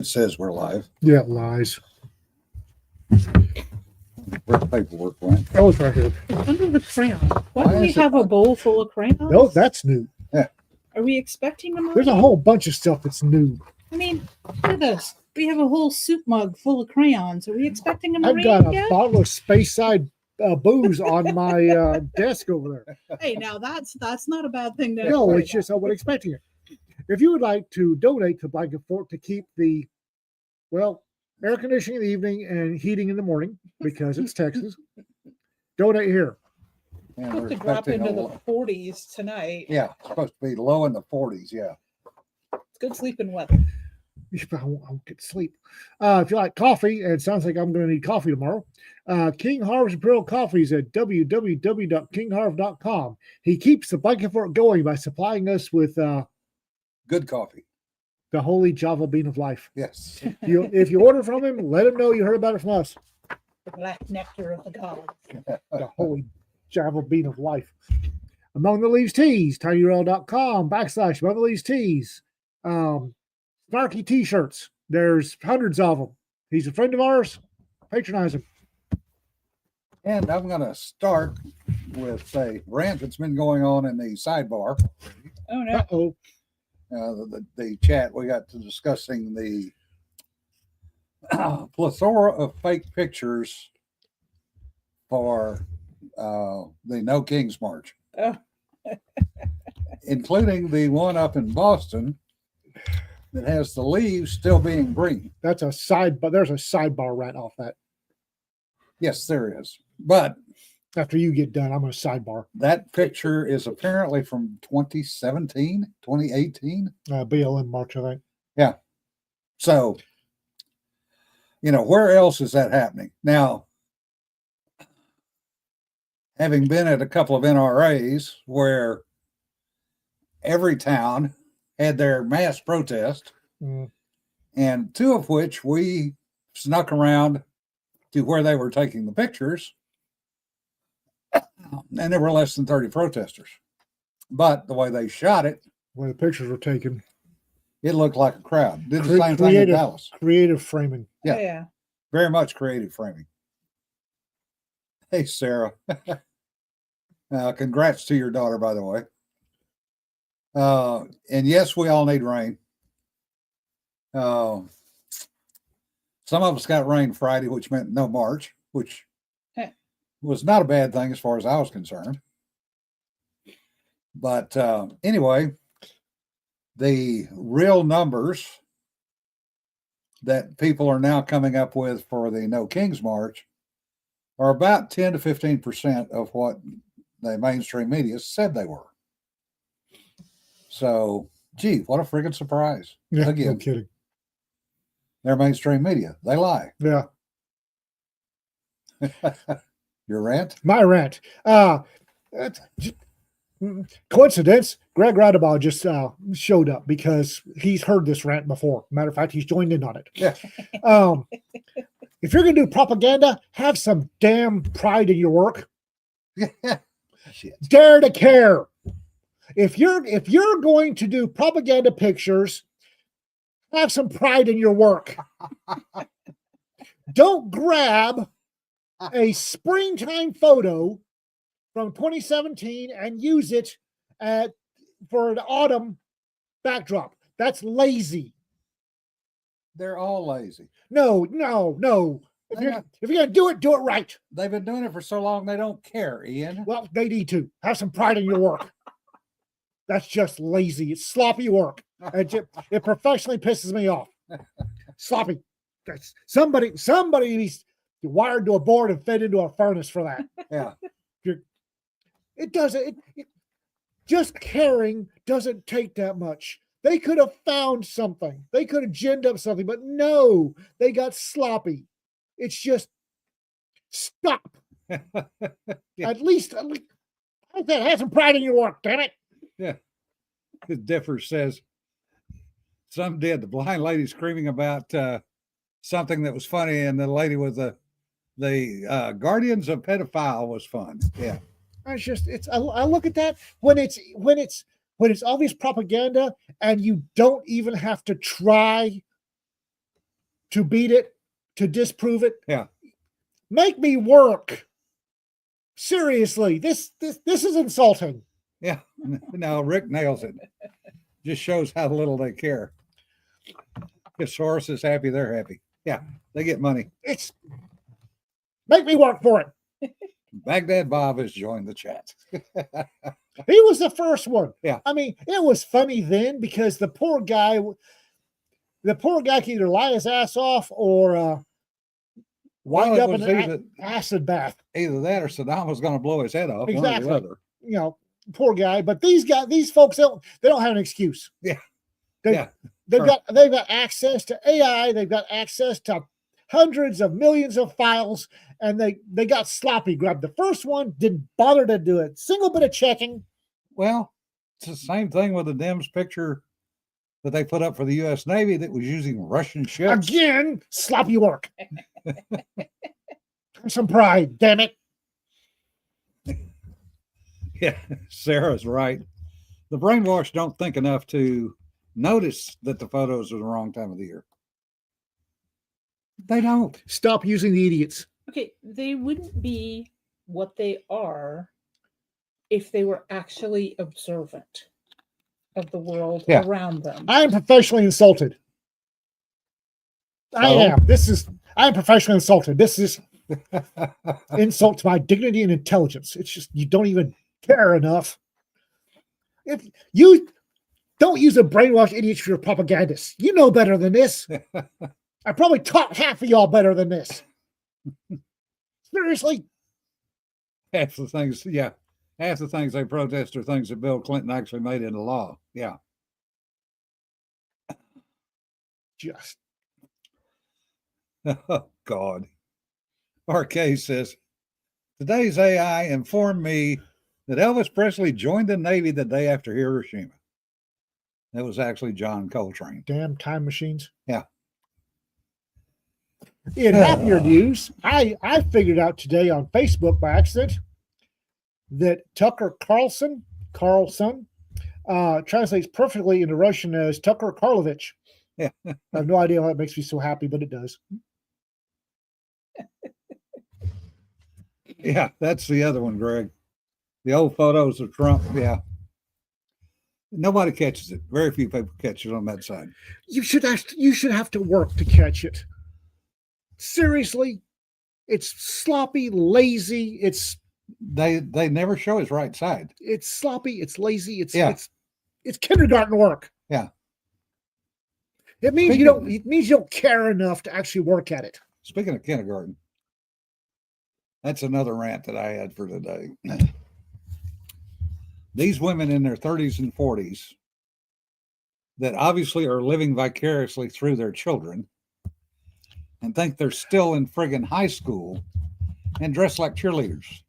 It says we're live. Yeah, lies. Where the paperwork went. Oh, it's right here. It's under the crayon. Why Why do we is it have a not- bowl full of crayons? No, that's new. Are we expecting them? There's a already? whole bunch of stuff that's new. I mean, look at this. We have a whole soup mug full of crayons. Are we expecting them? I've got a yet? bottle of Space Side booze on my desk over there. Hey, now that's not a bad thing. To No, worry it's just I wasn't expecting it. If you would like to donate to Blanket Fort to keep the, well, air conditioning in the evening and heating in the morning, because it's Texas, donate here. And about. we're To drop expecting into a the 40s tonight. yeah, it's supposed to be low in the 40s. Yeah. It's good sleeping weather. I won't get to sleep. If you like coffee, and it sounds like I'm going to need coffee tomorrow, King Harv's Imperial Coffee is at www.kingharv.com. He keeps the Blanket Fort going by supplying us with Good coffee. the holy Java bean of life. Yes. If you order from him, let him know you heard about it from us. The black nectar of the gods. The holy Java bean of life. Among the Leaves Tees, tinyurl.com/Among the Leaves Tees. Snarky t-shirts. There's hundreds of them. He's a friend of ours. Patronize him. And I'm going to start with a rant that's been going on in the sidebar. Oh no. Uh-oh. The chat, we got to discussing the plethora of fake pictures for the No Kings March, Oh. including the one up in Boston that has the leaves still being green. That's a side, but there's a sidebar rant off that. Yes, there is. But After you get done, I'm going to sidebar. that picture is apparently from 2017, 2018. BLM March, I think. So, where else is that happening? Now, having been at a couple of NRAs where every town had their mass protest, Mm. and two of which we snuck around to where they were taking the pictures, and there were less than 30 protesters. But the way they shot it, When the pictures were taken. it looked like a crowd. Did the Cre- same thing in creative. Dallas. Creative framing. Yeah. Yeah. Very much creative framing. Hey, Sarah. Congrats to your daughter, by the way. And yes, we all need rain. Some of us got rain Friday, which meant no March, which Heh. was not a bad thing as far as I was concerned. But anyway, the real numbers that people are now coming up with for the No Kings March are about 10 to 15% of what the mainstream media said they were. So, gee, what a friggin' surprise. Yeah, no Again, kidding. they're mainstream media. They lie. Yeah. Your rant? My rant. Coincidence, Greg Radabaugh just showed up because he's heard this rant before. Matter of fact, he's joined in on it. Yeah. If you're going to do propaganda, have some damn pride in your work. Shit. Dare to care. If you're going to do propaganda pictures, have some pride in your work. Don't grab a springtime photo from 2017 and use it for an autumn backdrop. That's lazy. They're all lazy. No. If They're you're, not. if you're going to do it right. They've been doing it for so long, they don't care, Ian. Well, they need to. Have some pride in your work. That's just lazy. It's sloppy work. It professionally pisses me off. Sloppy. That's somebody needs wired to a board and fed into a furnace for that. Yeah. It doesn't. Just caring doesn't take that much. They could have found something. They could have ginned up something, but no, they got sloppy. It's just stop. At least have some pride in your work, damn it. Yeah. Differ says some did. The blind lady screaming about something that was funny, and the lady with the guardians of pedophile was fun. Yeah. I look at that when it's obvious propaganda and you don't even have to try to beat it, to disprove it. Yeah. Make me work. Seriously, this is insulting. Yeah. No, Rick nails it. Just shows how little they care. If Soros is happy, they're happy. Yeah, they get money. It's make me work for it. Baghdad Bob has joined the chat. He was the first one. Yeah. I mean, it was funny then because the poor guy could either lie his ass off or wind Well, up it in was an acid bath. either that or Saddam was going to blow his head off. Exactly. One or the other. You know, poor guy. But these folks they don't have an excuse. Yeah. They've Sure. got access to AI. They've got access to hundreds of millions of files, and they got sloppy. Grabbed the first one, didn't bother to do a single bit of checking. Well, it's the same thing with the DIMS picture that they put up for the U.S. Navy that was using Russian ships. Again, sloppy work. Some pride, damn it. Yeah, Sarah's right. The brainwashed don't think enough to notice that the photos are the wrong time of the year. They don't. Stop using the idiots. Okay, they wouldn't be what they are if they were actually observant of the world Yeah. around them. I am professionally insulted. I So? am. I am professionally insulted. This is insult to my dignity and intelligence. It's just you don't even care enough. If you don't use a brainwashed idiot for your propagandists, you know better than this. I probably taught half of y'all better than this. Seriously, Half the things they protest are things that Bill Clinton actually made into law. Yeah. just Oh, God. RK says, today's AI informed me that Elvis Presley joined the Navy the day after Hiroshima. That was actually John Coltrane. damn time machines. Yeah. In happier news, I figured out today on Facebook by accident that Tucker Carlson translates perfectly into Russian as Tucker Karlovich. Yeah. I have no idea why it makes me so happy, but it does. Yeah, that's the other one, Greg. The old photos of Trump. Yeah. Nobody catches it. Very few people catch it on that side. You should have to work to catch it. Seriously, it's sloppy, lazy. It's They never show his right side. sloppy. It's lazy. Yeah. It's kindergarten work. Yeah. It means you don't. It means you don't care enough to actually work at it. Speaking of kindergarten, that's another rant that I had for today. These women in their 30s and 40s that obviously are living vicariously through their children and think they're still in friggin' high school and dress like cheerleaders.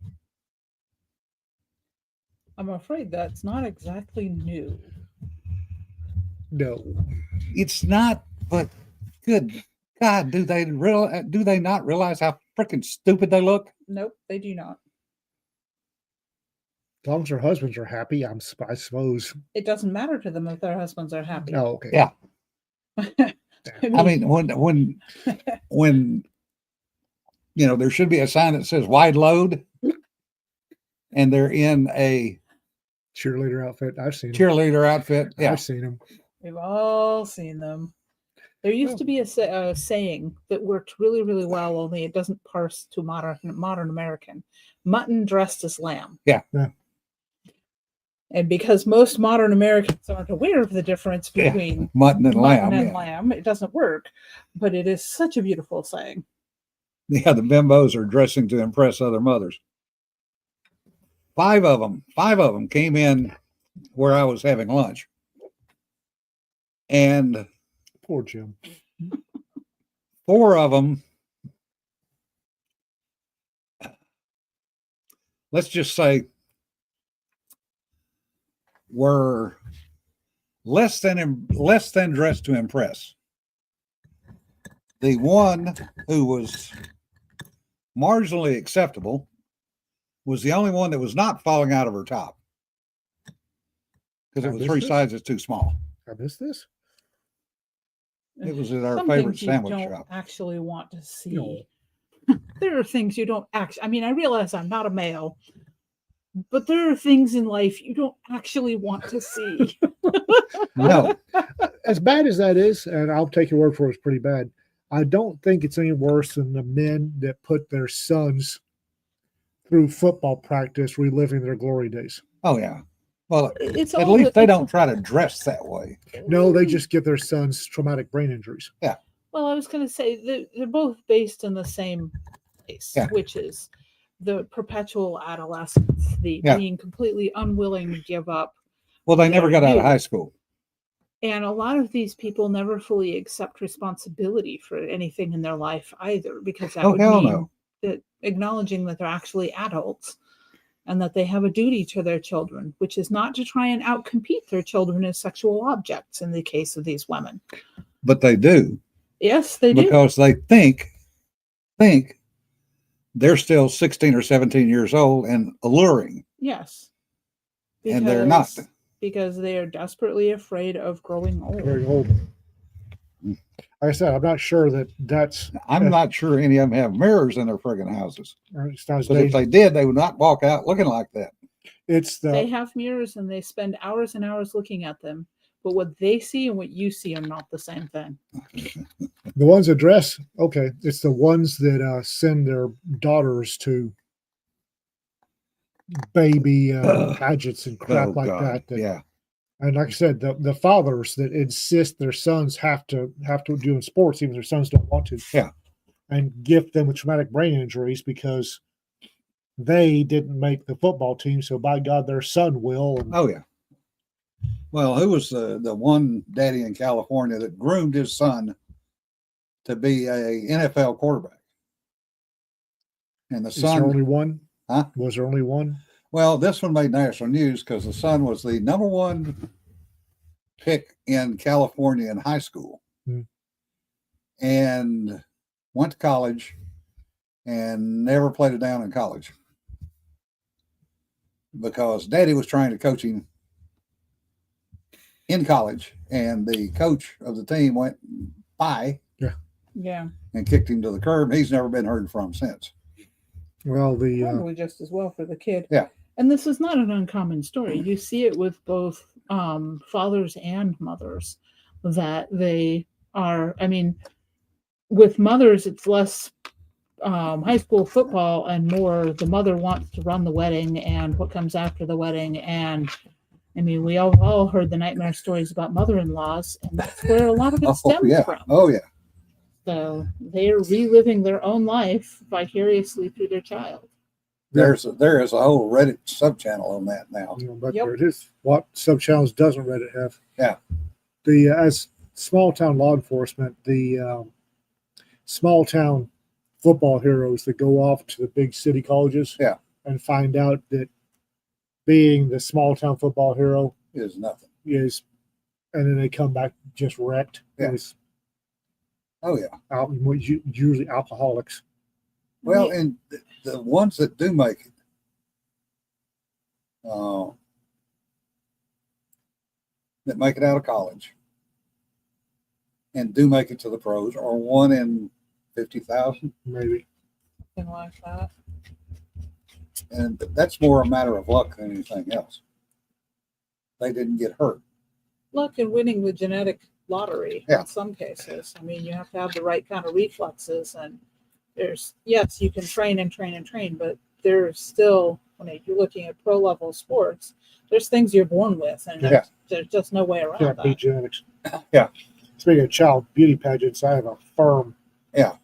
I'm afraid that's not exactly new. No, It's not, but good God, do they not realize how freaking stupid they look? Nope, they do not. as long as their husbands are happy, I suppose. It doesn't matter to them if their husbands are happy. Oh, okay. Yeah. I I mean, when there should be a sign that says wide load, and they're in a Cheerleader outfit. I've seen them. cheerleader outfit. Yeah, I've seen them. we've all seen them. There used to be a saying that worked really, really well, only it doesn't parse to modern American. Mutton dressed as lamb. Yeah. Yeah. And because most modern Americans aren't aware of the difference between mutton and lamb. mutton and Yeah. lamb, it doesn't work. But it is such a beautiful saying. Yeah, the bimbos are dressing to impress other mothers. Five of them came in where I was having lunch. And Poor Jim. 4 of them, let's just say, were less than dressed to impress. The one who was marginally acceptable was the only one that was not falling out of her top because it was 3 sizes too small. I missed this. It was at our Some favorite things you sandwich don't shop. actually want to see. No. There are things you don't actually. I mean, I realize I'm not a male, but there are things in life you don't actually want to see. No, As bad as that is, and I'll take your word for it, it's pretty bad. I don't think it's any worse than the men that put their sons through football practice, reliving their glory days. oh yeah. Well, It's at all least the- they it's- don't try to dress that way. No, they just give their sons traumatic brain injuries. Well, I was going to say they're both based in the same place, Yeah. which is the perpetual adolescence, the Yeah. being completely unwilling to give up. Well, they never got out of Yeah. high school. And a lot of these people never fully accept responsibility for anything in their life either, because that Oh, would hell mean no. that acknowledging that they're actually adults and that they have a duty to their children, which is not to try and outcompete their children as sexual objects in the case of these women. But they do Yes, they do. because they think they're still 16 or 17 years old and alluring. Yes. And they're not. Because they are desperately afraid of growing old. Very old. Like I said, I'm not sure that's I'm not sure any of them have mirrors in their friggin' houses. it's not as But if dangerous. they did, they would not walk out looking like that. It's They the have mirrors and they spend hours and hours looking at them. But what they see and what you see are not the same thing. ones that dress. Okay, it's the ones that send their daughters to baby pageants and crap Oh, like God. that. Yeah. And like I said, the fathers that insist their sons have to do in sports, even if their sons don't want to. Yeah. And gift them with traumatic brain injuries because they didn't make the football team. So by God, their son will. And Oh, yeah. Well, who was the one daddy in California that groomed his son to be a NFL quarterback? And the is there son, only one? Huh? Was there only one? well, this one made national news because the son was the number one pick in California in high school and went to college and never played it down in college because daddy was trying to coach him in college and the coach of the team went by Yeah. and kicked him to the curb. He's never been heard from since. Well, the Probably just as well for the kid. Yeah. And this is not an uncommon story. You see it with both fathers and mothers that they are, I mean, with mothers, it's less high school football and more the mother wants to run the wedding and what comes after the wedding. And I mean, we all heard the nightmare stories about mother-in-laws, and that's where a lot of it stems yeah. from. Oh, yeah. So they're reliving their own life vicariously through their child. There is a whole Reddit subchannel on that now. but Yep. there it is. What sub channels doesn't Reddit have? Yeah. The as small town law enforcement, the small town football heroes that go off to the big city colleges, Yeah. and find out that being the small town football hero Is nothing. is, and then they come back just wrecked. Yeah. Is Oh, yeah. usually alcoholics. Well, and the ones that do make it, that make it out of college and do make it to the pros are 1 in 50,000. Maybe. Something like that. And that's more a matter of luck than anything else. They didn't get hurt. Luck in winning the genetic lottery Yeah. in some cases. I mean, you have to have the right kind of reflexes, and there's, yes, you can train and train and train, but there's still, when you're looking at pro level sports, there's things you're born with, and Yeah. there's just no way around Can't beat that. genetics. Yeah. Speaking of child beauty pageants, I have a firm. Yeah.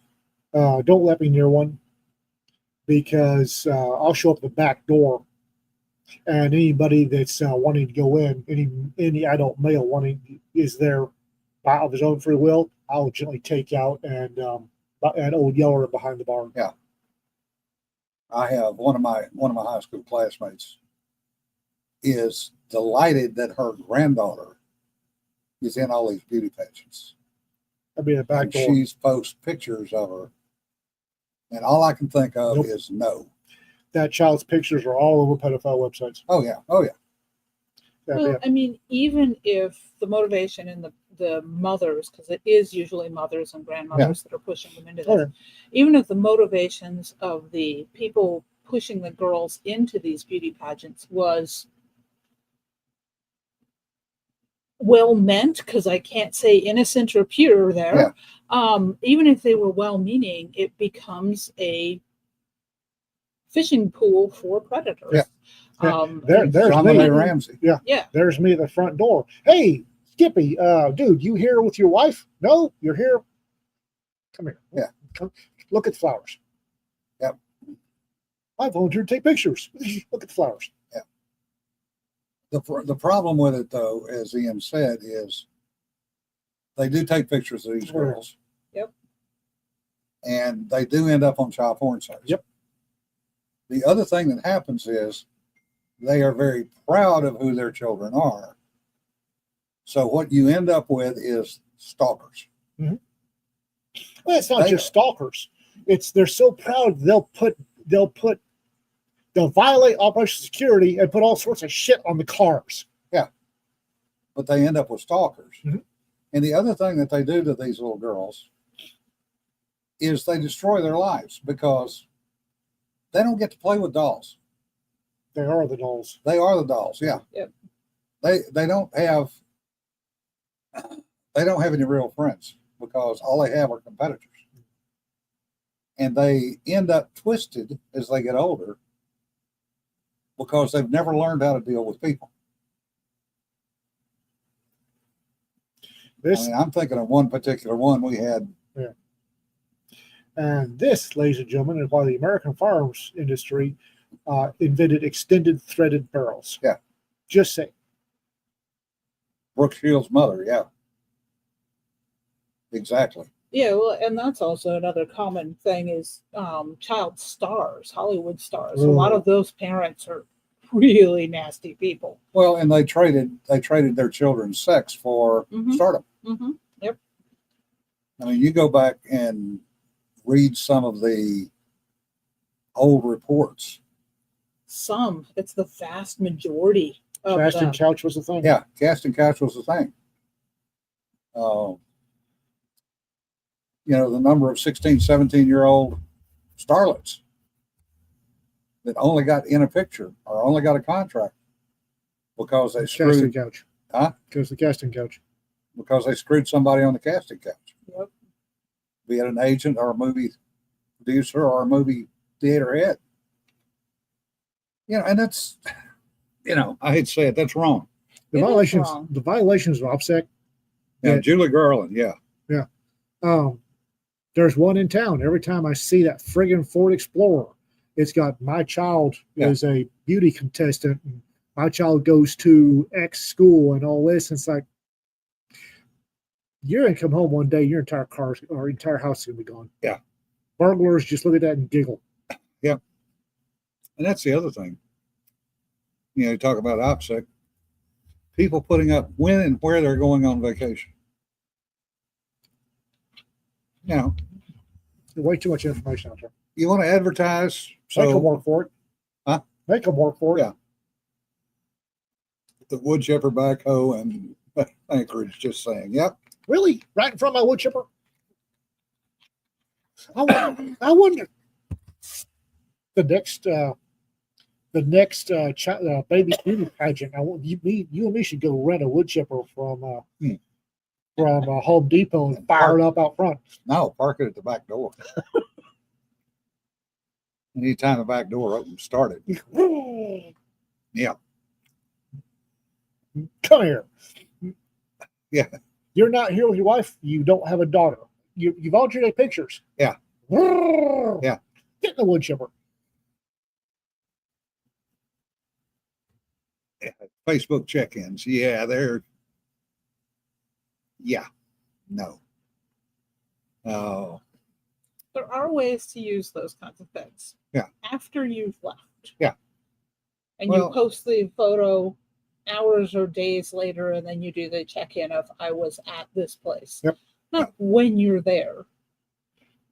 Don't let me near one because I'll show up the back door, and anybody that's wanting to go in, any adult male wanting is there by of his own free will, I'll gently take out and an old yeller behind the bar. Yeah. I have one of my high school classmates is delighted that her granddaughter is in all these beauty pageants. That'd be the back And door. she's posts pictures of her. And all I can think of Nope. is no. That child's pictures are all over pedophile websites. Oh, yeah. Oh, yeah. That'd Well, be I mean, even if the motivation in the mothers, because it is usually mothers and grandmothers that are pushing them into this, Okay. even if the motivations of the people pushing the girls into these beauty pageants was well meant, because I can't say innocent or pure there. Even if they were well meaning, it becomes a fishing pool for predators. Yeah. There's Dominic me. Ramsey. Yeah. There's me at the front door. Hey, Skippy, dude, you here with your wife? No, you're here. Come here. Yeah. Come, look at the flowers. Yep. I volunteered to take pictures. Look at the flowers. Yeah. The problem with it, though, as Ian said, is they do take pictures of these girls. Yep. And they do end up on child porn sites. Yep. The other thing that happens is they are very proud of who their children are. So what you end up with is stalkers. Mm-hmm. Well, it's not just stalkers. They're so proud they'll violate Operation Security and put all sorts of shit on the cars. Yeah. But they end up with stalkers. Mm-hmm. And the other thing that they do to these little girls is they destroy their lives because they don't get to play with dolls. They are the dolls. They are the dolls. Yeah. Yep. They don't have any real friends because all they have are competitors. And they end up twisted as they get older because they've never learned how to deal with people. I'm thinking of one particular one we had. Yeah. And this, ladies and gentlemen, is why the American firearms industry invented extended threaded barrels. Yeah. Just say. Brooke Shields' mother, yeah. Exactly. Yeah, well, and that's also another common thing is child stars, Hollywood stars. Ooh. A lot of those parents are really nasty people. Well, and they traded their children's sex for stardom. Mm-hmm. Yep. I mean, you go back and read some of the old reports. It's the vast majority of Casting them. couch was a thing. Yeah, casting couch was the thing. The number of 16, 17-year-old starlets that only got in a picture or only got a contract because they Casting screwed. couch. Huh? Because the casting couch. Because they screwed somebody on the casting couch. Yep. Be it an agent or a movie producer or a movie theater head. And that's, I hate to say it, that's wrong. The It is violations. wrong. The violations of OPSEC. Yeah, Yeah. Julie Garland, yeah. There's one in town. Every time I see that friggin' Ford Explorer, it's got my child is a beauty contestant. And my child goes to X school and all this. And it's like, you're going to come home one day, your entire car or entire house is going to be gone. Yeah. Burglars just look at that and giggle. Yeah. And that's the other thing. You talk about OPSEC. People putting up when and where they're going on vacation. Way too much information out there. You want to advertise, Make them so work for it. Huh? Make them work for it. Yeah. The wood chipper backhoe and Anchorage, just saying, yep. Really? Right in front of my wood chipper? I wonder. The next baby beauty pageant. You and me should go rent a wood chipper from Home Depot and fire it up out front. No, park it at the back door. Anytime the back door opens, start it. Yeah. Come here. Yeah. You're not here with your wife. You don't have a daughter. You've volunteered to take pictures. Yeah. Yeah. Get in the wood chipper. Facebook check-ins. Yeah, no. Oh, There are ways to use those kinds of things. Yeah. After you've left. Yeah. And Well- you post the photo hours or days later, and then you do the check-in of I was at this place. Yep. Not when you're there.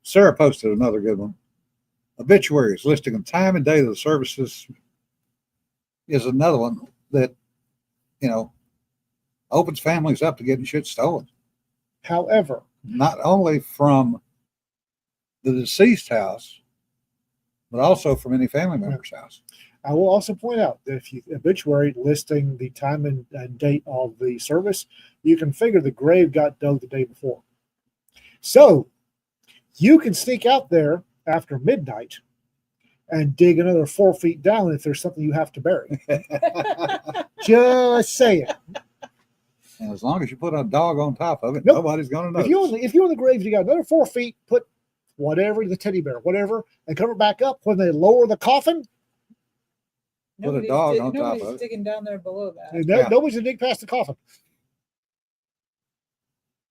Sarah posted another good one. Obituaries listing the time and date of the services is another one that, opens families up to getting shit stolen. However, not only from the deceased house, but also from any family member's house. I will also point out that if you obituary listing the time and date of the service, you can figure the grave got dug the day before. So you can sneak out there after midnight and dig another 4 feet down if there's something you have to bury. Just saying. And as long as you put a dog on top of it, Nope. nobody's going to If notice. you're on the grave, you got another 4 feet, put whatever, the teddy bear, whatever, and cover it back up. When they lower the coffin, Put a dog on top nobody's of it. digging down there below that. Yeah. nobody's gonna dig past the coffin.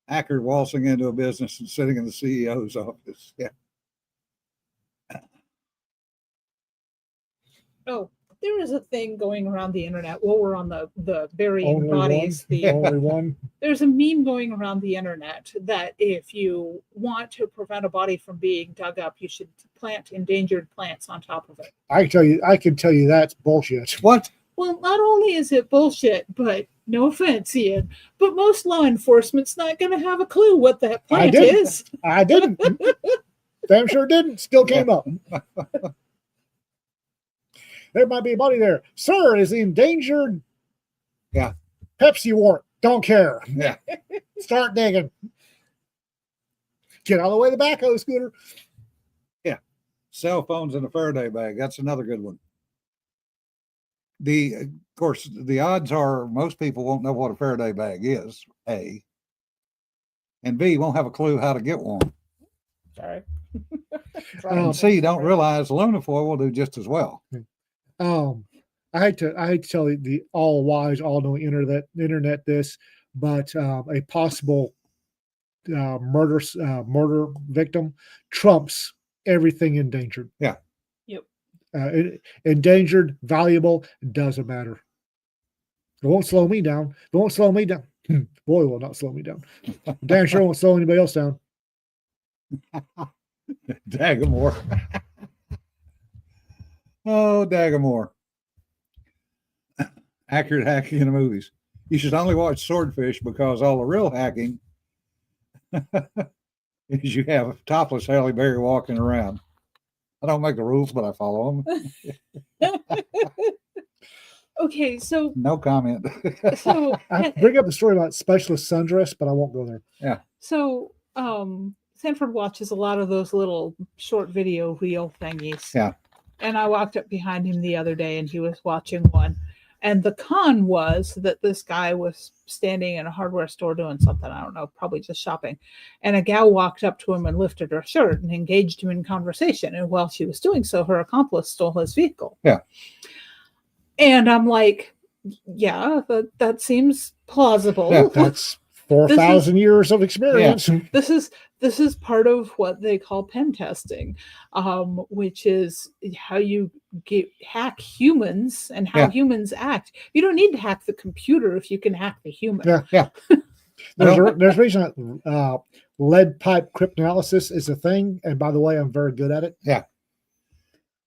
Hacker waltzing into a business and sitting in the CEO's office. Yeah. Oh, there is a thing going around the internet while we're on the burying Only bodies. one. The Only one. there's a meme going around the internet that if you want to prevent a body from being dug up, you should plant endangered plants on top of it. I can tell you that's bullshit. What? Well, not only is it bullshit, but no offense, Ian, but most law enforcement's not going to have a clue what that plant didn't. is. I didn't. Damn sure didn't. Still came up. There might be a body there. Sir, is the endangered Pepsi wart. Don't care. Yeah. Start digging. Get out of the way of the backhoe scooter. Cell phones in a Faraday bag. That's another good one. Of course, the odds are most people won't know what a Faraday bag is, A. And B, won't have a clue how to get one. Sorry. And C, don't realize aluminum foil will do just as well. I hate to tell you the all wise, all knowing internet this, but a possible murder victim trumps everything endangered. Yeah. Yep. Endangered, valuable, doesn't matter. It won't slow me down. It won't slow me down. Boy, will not slow me down. Damn sure won't slow anybody else down. Dagamore. Oh, Dagamore. Accurate hacking in the movies. You should only watch Swordfish because all the real hacking is you have topless Halle Berry walking around. I don't make the rules, but I follow them. Okay, so No comment. I bring up a story about specialist sundress, but I won't go there. So Sanford watches a lot of those little short video reel thingies. Yeah. And I walked up behind him the other day and he was watching one. And the con was that this guy was standing in a hardware store doing something, I don't know, probably just shopping. And a gal walked up to him and lifted her shirt and engaged him in conversation. And while she was doing so, her accomplice stole his vehicle. Yeah. And I'm like, yeah, that seems plausible. Yeah, That's 4,000 years of experience. This is part of what they call pen testing, which is how you hack humans and how humans act. You don't need to hack the computer if you can hack the human. Yeah. There's a reason lead pipe cryptanalysis is a thing. And by the way, I'm very good at it.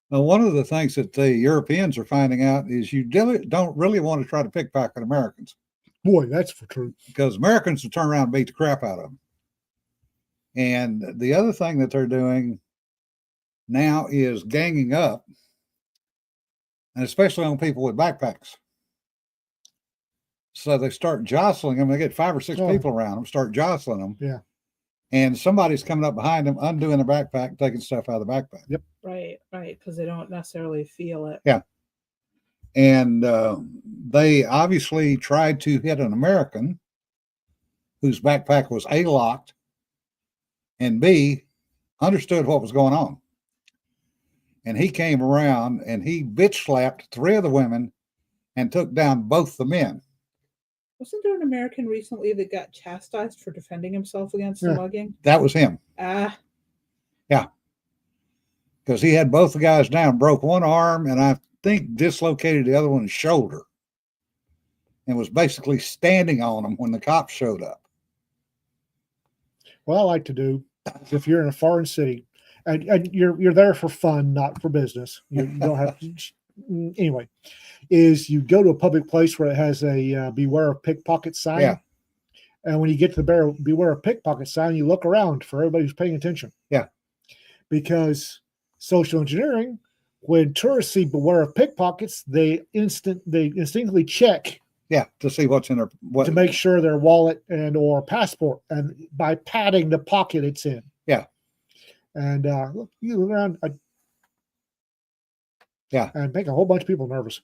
Well, one of the things that the Europeans are finding out is you don't really want to try to pickpocket Americans. Boy, that's for true. Because Americans will turn around and beat the crap out of them. And the other thing that they're doing now is ganging up, and especially on people with backpacks. So they start jostling them. They get 5 or 6 people around them, start jostling them. Yeah. And somebody's coming up behind them, undoing the backpack, taking stuff out of the backpack. Yep. Right, because they don't necessarily feel it. Yeah. And they obviously tried to hit an American whose backpack was A, locked, and B, understood what was going on. And he came around and he bitch slapped 3 of the women and took down both the men. Wasn't there an American recently that got chastised for defending himself against the mugging? That was him. Yeah. Because he had both the guys down, broke one arm, and I think dislocated the other one's shoulder, and was basically standing on them when the cops showed up. What I like to do is if you're in a foreign city and you're there for fun, not for business, you don't have to. Anyway, is you go to a public place where it has a beware of pickpocket sign, And when you get to the beware of pickpocket sign, you look around for everybody who's paying attention. Yeah. Because social engineering, when tourists see beware of pickpockets, they instinctively check Yeah, to see what's in their to make sure their wallet and or passport, and by patting the pocket it's in. Yeah. And look, you look around, Yeah. and make a whole bunch of people nervous.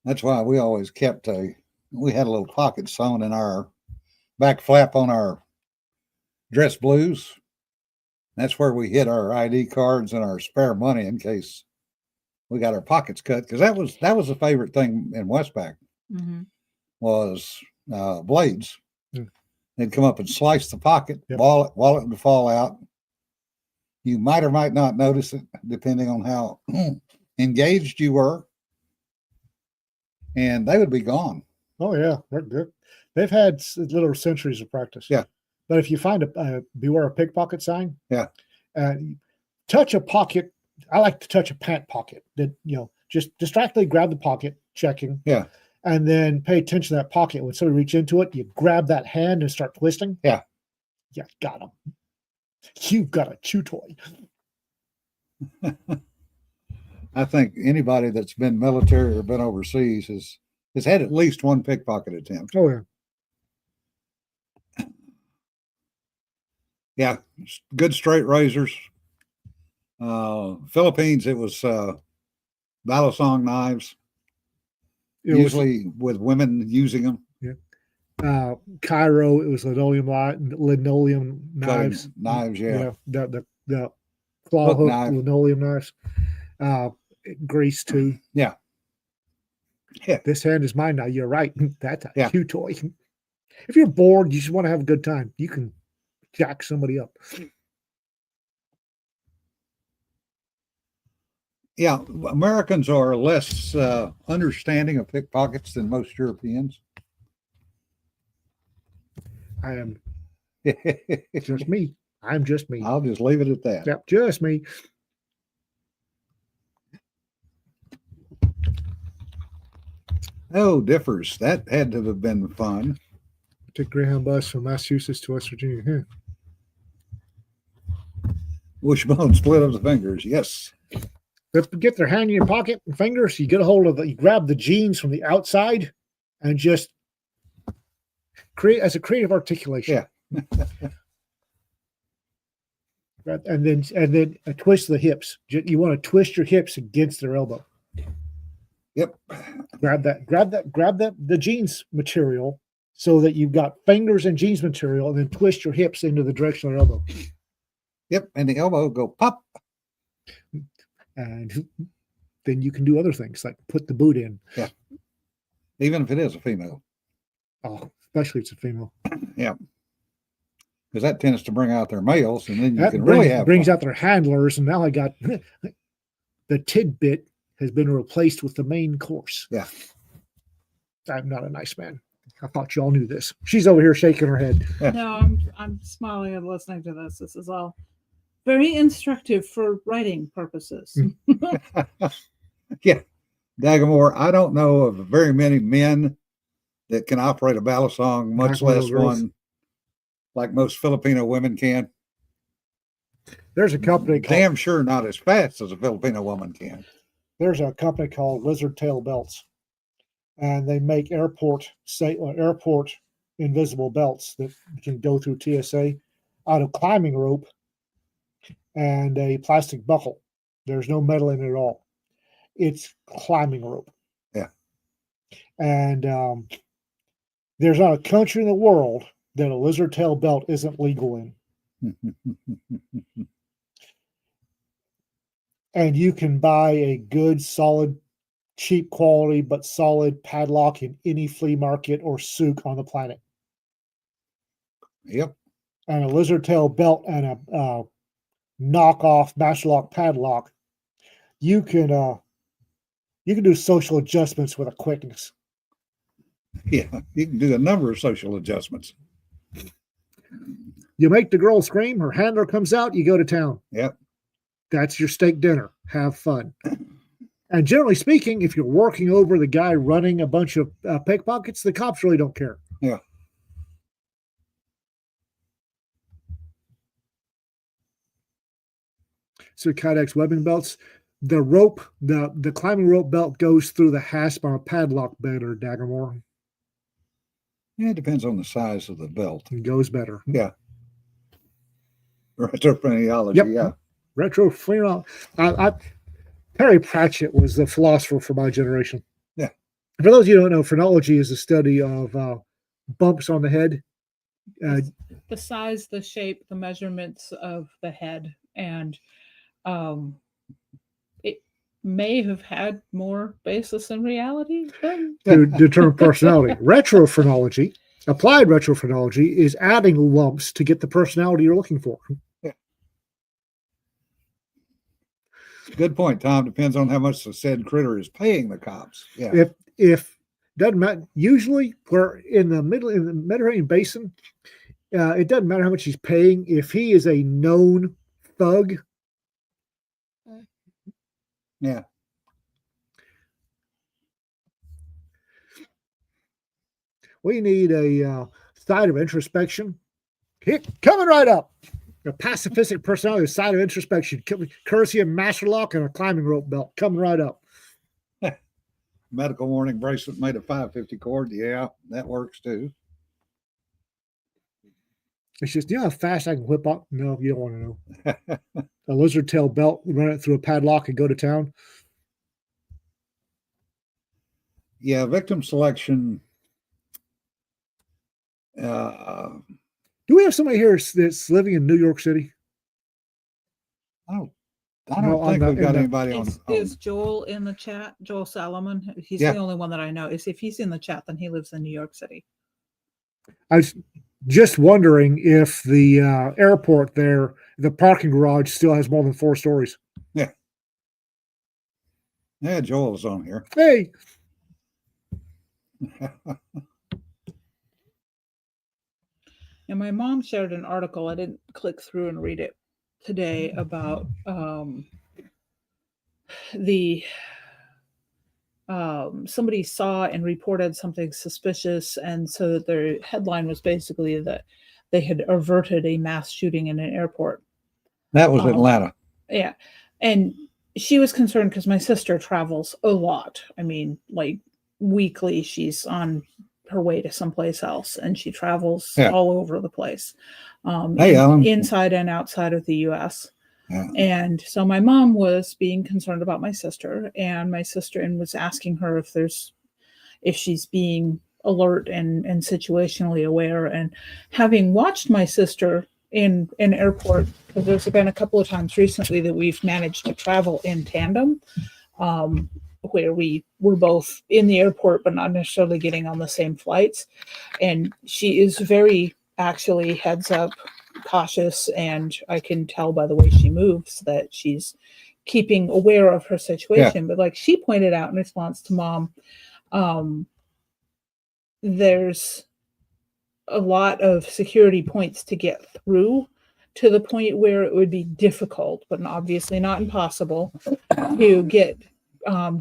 That's why we always kept we had a little pocket sewn in our back flap on our dress blues. That's where we hid our ID cards and our spare money in case we got our pockets cut. Because that was the favorite thing in Westpac was blades. Mm. They'd come up and slice the pocket, Yep. wallet would fall out. You might or might not notice it, depending on how engaged you were. And they would be gone. Oh yeah, they've had little centuries of practice. Yeah. But if you find a beware of pickpocket sign, Yeah. Touch a pocket. I like to touch a pant pocket. That just distractedly grab the pocket, checking. Yeah. And then pay attention to that pocket. When somebody reach into it, you grab that hand and start twisting. Yeah. Yeah, got him. You've got a chew toy. I think anybody that's been military or been overseas has had at least one pickpocket attempt. Oh yeah. Yeah, good straight razors. Philippines, it was Balisong knives, usually with women using them. Cairo, it was linoleum knives. Knives, yeah. The claw Hook hook knife. linoleum knives. Grease too. Yeah. Yeah. This hand is mine now. You're right. That's a Yeah. cute toy. If you're bored, you just want to have a good time, you can jack somebody up. Yeah, Americans are less understanding of pickpockets than most Europeans. I am just me. I'm just me. I'll just leave it at that. Yep, just me. Oh, differs. That had to have been fun. Took Greyhound bus from Massachusetts to West Virginia. Wishbone split of the fingers. Yes. Get their hand in your pocket and fingers. You get a hold of you grab the jeans from the outside and just create as a creative articulation. Yeah. and then twist the hips. You want to twist your hips against their elbow. Yep. Grab the jeans material so that you've got fingers and jeans material, and then twist your hips into the direction of their elbow. Yep. And the elbow go pop. And then you can do other things like put the boot in. Yeah. Even if it is a female. Oh, especially if it's a female. Yeah. Because that tends to bring out their males, and then you can really have brings fun. out their handlers, and now I got the tidbit has been replaced with the main course. Yeah. I'm not a nice man. I thought y'all knew this. She's over here shaking her head. No, I'm smiling and listening to this. This is all very instructive for writing purposes. Yeah. Dagamore, I don't know of very many men that can operate a balisong, much less one like most Filipino women can. There's a company called, Damn sure not as fast as a Filipino woman can. There's a company called Lizard Tail Belts, and they make airport invisible belts that can go through TSA out of climbing rope and a plastic buckle. There's no metal in it at all. It's climbing rope. Yeah. And there's not a country in the world that a lizard tail belt isn't legal in. And you can buy a good, solid, cheap quality, but solid padlock in any flea market or souk on the planet. Yep. And a lizard tail belt and a knockoff Masterlock padlock, you can do social adjustments with a quickness. Yeah, you can do a number of social adjustments. You make the girl scream, her handler comes out, you go to town. Yep. That's your steak dinner. Have fun. And generally speaking, if you're working over the guy running a bunch of pickpockets, the cops really don't care. Yeah. So Kydex webbing belts. The rope, the climbing rope belt goes through the hasp on a padlock better, Dagamore. Yeah, it depends on the size of the belt. It goes better. Yeah. Retrophrenology, Yep. yeah. Retrophrenology. Terry Pratchett was the philosopher for my generation. Yeah. For those of you who don't know, phrenology is the study of bumps on the head. The size, the shape, the measurements of the head, and it may have had more basis in reality than To determine personality. Retrophrenology, applied retrophrenology, is adding lumps to get the personality you're looking for. Good point, Tom. Depends on how much the said critter is paying the cops. Yeah. If doesn't matter, usually we're in the Mediterranean basin, it doesn't matter how much he's paying. If he is a known thug, Yeah. we need a side of introspection. Coming right up. A pacifistic personality, a side of introspection, courtesy of master lock and a climbing rope belt, coming right up. Medical warning bracelet made of 550 cord. Yeah, that works too. It's just, you know how fast I can whip up? No, you don't want to know. A lizard tail belt, run it through a padlock and go to town. Yeah, victim selection. Do we have somebody here that's living in New York City? I don't No, think we've got in anybody on. is Joel in the chat? Joel Salomon. He's Yeah. the only one that I know. If he's in the chat, then he lives in New York City. I was just wondering if the airport there, the parking garage still has more than 4 stories. Yeah, Joel is on here. Hey, And my mom shared an article. I didn't click through and read it today about somebody saw and reported something suspicious, and so their headline was basically that they had averted a mass shooting in an airport. That was Atlanta. Yeah, and she was concerned because my sister travels a lot. I mean, like weekly, she's on her way to someplace else, and she travels all over the place, inside and outside of the U.S. Yeah. And so my mom was being concerned about my sister, and was asking her if she's being alert and situationally aware. And having watched my sister in an airport, because there's been a couple of times recently that we've managed to travel in tandem, where we were both in the airport but not necessarily getting on the same flights. And she is very actually heads up, cautious, and I can tell by the way she moves that she's keeping aware of her situation. But like she pointed out in response to Mom, there's a lot of security points to get through, to the point where it would be difficult, but obviously not impossible, to get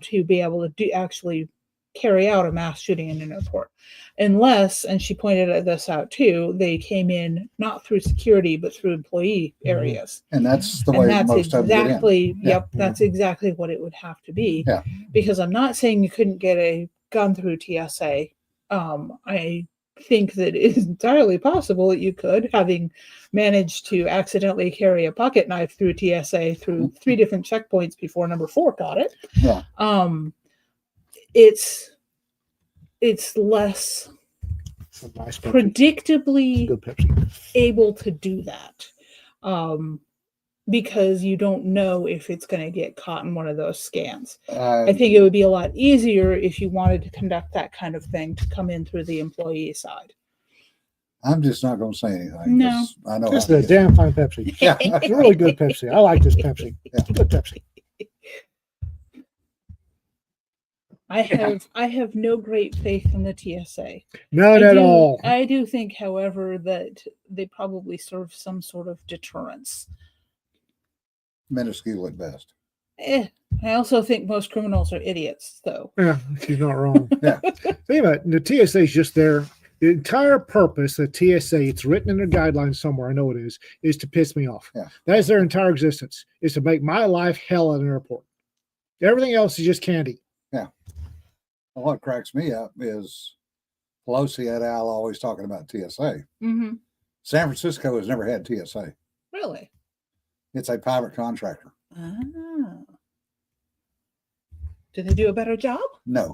to be able to actually carry out a mass shooting in an airport, unless, and she pointed this out too, they came in not through security but through employee areas. And that's the way most of them get in. Yep, that's exactly what it would have to be. Yeah. Because I'm not saying you couldn't get a gun through TSA. I think that it is entirely possible that you could, having managed to accidentally carry a pocket knife through TSA through 3 different checkpoints before number 4 got it. Yeah. It's less predictably able to do that, because you don't know if it's going to get caught in one of those scans. I think it would be a lot easier if you wanted to conduct that kind of thing to come in through the employee side. I'm just not going to say anything. No, I know this is a damn fine Pepsi. Yeah, it's a really good Pepsi. I like this Pepsi. Yeah. Good Pepsi. I have no great faith in the TSA. None at all. I do think, however, that they probably serve some sort of deterrence. Minuscule at best. I also think most criminals are idiots, though. Yeah, she's not wrong. Yeah. Think about it. The TSA is just there. The entire purpose of TSA, it's written in their guidelines somewhere, I know it is to piss me off. Yeah. That is their entire existence, is to make my life hell at an airport. Everything else is just candy. Well, what cracks me up is Pelosi et al. Always talking about TSA. Mm-hmm. San Francisco has never had TSA. Really? It's a private contractor. Oh. Do they do a better job? No.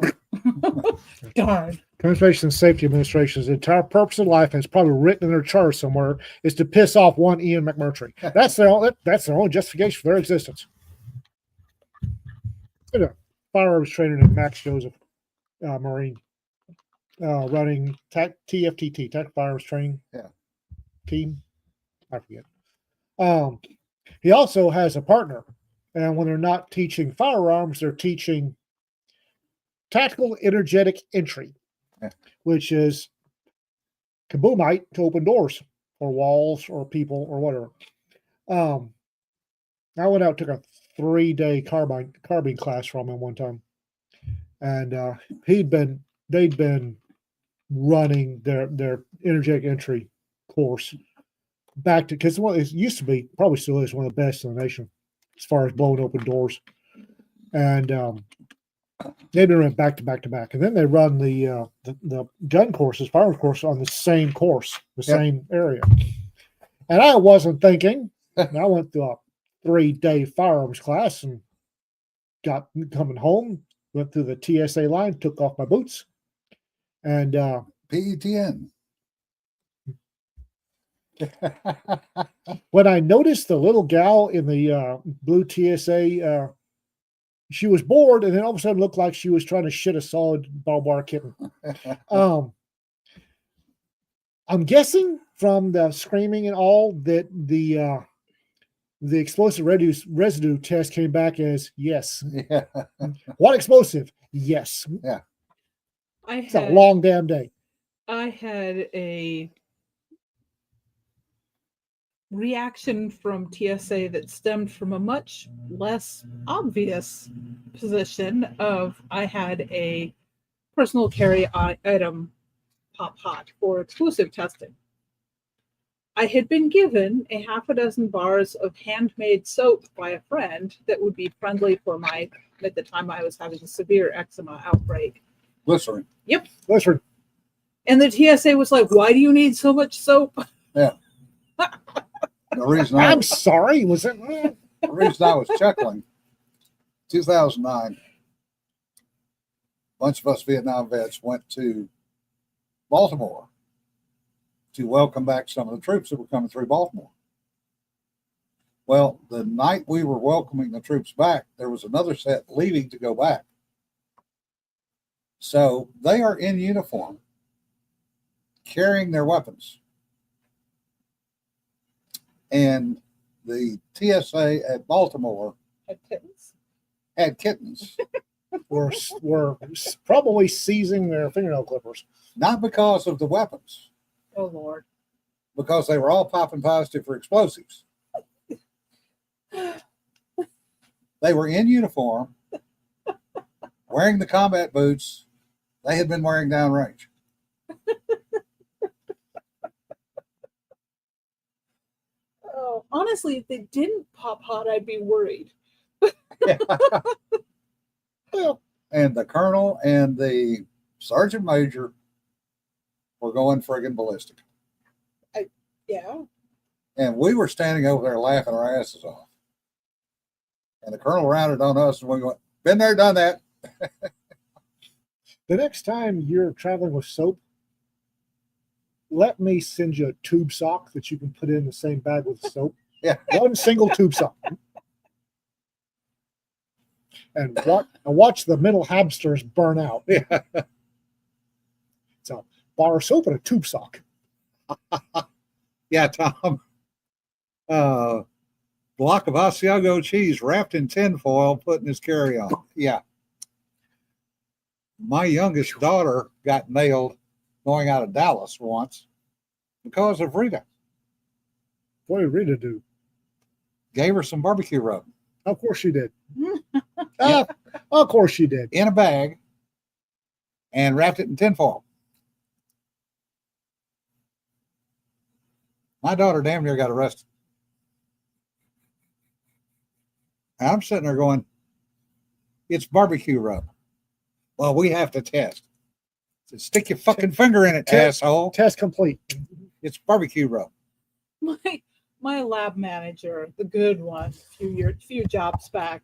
Darn. Transportation Safety Administration's entire purpose of life, and it's probably written in their charter somewhere, is to piss off one Ian McMurtry. That's their only justification for their existence. There's a firearms trainer named Max Joseph, Marine, running TFTT, Tactical Firearms Training Team. I forget. He also has a partner, and when they're not teaching firearms, they're teaching tactical energetic entry, which is kaboomite to open doors or walls or people or whatever. I went out and took a 3-day carbine class from him one time, and they'd been running their energetic entry course back to, because it used to be, probably still is, one of the best in the nation as far as blowing open doors, and they've been running back to back to back, and then they run the gun courses, firearms course on the same course, the same area. And I wasn't thinking. I went through a 3-day firearms class and coming home, went through the TSA line, took off my boots, and PETN. when I noticed the little gal in the blue TSA, she was bored, and then all of a sudden looked like she was trying to shit a solid barbed wire kitten. I'm guessing from the screaming and all that the explosive residue test came back as yes. Yeah. What explosive? Yes. It's a long damn day. I had a reaction from TSA that stemmed from a much less obvious position of I had a personal carry item pop hot for exclusive testing. I had been given a half a dozen bars of handmade soap by a friend that would be friendly for my, at the time I was having a severe eczema outbreak. Glycerin. Yep. Glycerin. And the TSA was like, why do you need so much soap? Yeah. The reason I'm sorry. Was it? The reason I was chuckling, 2009, a bunch of us Vietnam vets went to Baltimore to welcome back some of the troops that were coming through Baltimore. Well, the night we were welcoming the troops back, there was another set leaving to go back. So they are in uniform, carrying their weapons. And the TSA at Baltimore had kittens. were probably seizing their fingernail clippers. Not because of the weapons, Oh, Lord. because they were all popping positive for explosives. They were in uniform, wearing the combat boots they had been wearing downrange. Oh, honestly, if they didn't pop hot, I'd be worried. Well, And the colonel and the sergeant major were going friggin' ballistic. Yeah. And we were standing over there laughing our asses off. And the colonel rounded on us and we went, been there, done that. the next time you're traveling with soap, let me send you a tube sock that you can put in the same bag with the soap. Yeah. One single tube sock. And watch the middle hamsters burn out. Yeah. It's a bar of soap and a tube sock. Yeah, Tom. Block of Asiago cheese wrapped in tinfoil, put in his carry-on. Yeah. My youngest daughter got nailed going out of Dallas once because of Rita. What did Rita do? Gave her some barbecue rub Of course she did. Of course she did. in a bag and wrapped it in tinfoil. My daughter damn near got arrested. And I'm sitting there going, it's barbecue rub. Well, we have to test. Said, stick your fucking finger in it, asshole. Test complete. It's barbecue rub. My lab manager, the good one, few jobs back,